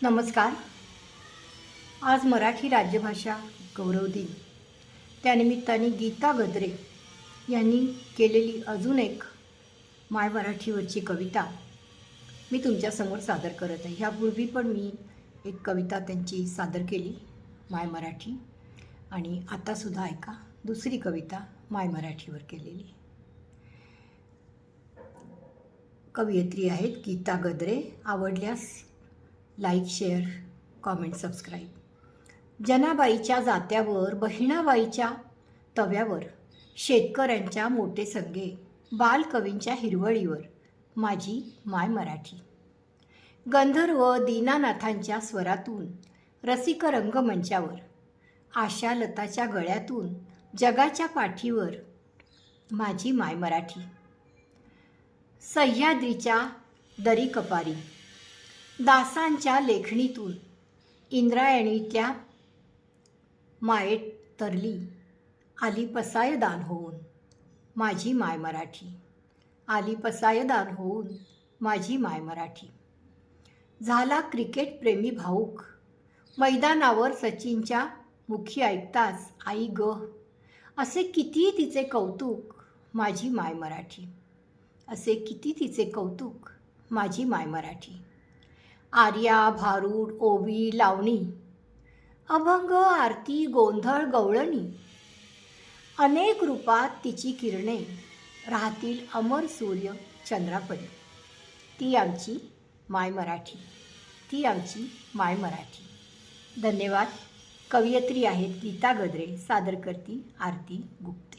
नमस्कार. आज मराठी राज्यभाषा गौरव दिन. त्यानिमित्ताने गीता गद्रे यांनी केलेली अजून एक माय मराठीवरची कविता मी तुमच्यासमोर सादर करत आहे. ह्यापूर्वी पण मी एक कविता त्यांची सादर केली माय मराठी, आणि आतासुद्धा ऐका दुसरी कविता माय मराठीवर केलेली. कवयित्री आहेत गीता गद्रे. आवडल्यास लाईक, शेअर, कॉमेंट, सबस्क्राईब. जनाबाईच्या जात्यावर, बहिणाबाईच्या तव्यावर, शेतकऱ्यांच्या मोठे संगे, बालकवींच्या हिरवळीवर माझी माय मराठी. गंधर्व दीनानाथांच्या स्वरातून, रसिक रंगमंचावर, आशालताच्या गळ्यातून, जगाच्या पाठीवर माझी माय मराठी. सह्याद्रीच्या दरी कपारी, दासांच्या लेखणीतून, इंद्रायणीच्या मायेत तरली, आली पसायदान होऊन माझी माय मराठी. आली पसायदान होऊन माझी माय मराठी. झाला क्रिकेट प्रेमी भाऊक, मैदानावर सचिनच्या मुखी ऐकताच आई ग, असे किती तिचे कौतुक माझी माय मराठी. असे किती तिचे कौतुक माझी माय मराठी. आर्या, भारूड, ओवी, लावणी, अभंग, आरती, गोंधळ, गवळणी, अनेक रूपात तिची किरणे राहतील अमर सूर्य चंद्रापरी. ती आमची माय मराठी. ती आमची माय मराठी. धन्यवाद. कवयित्री आहेत गीता गद्रे. सादर करती आरती गुप्ता.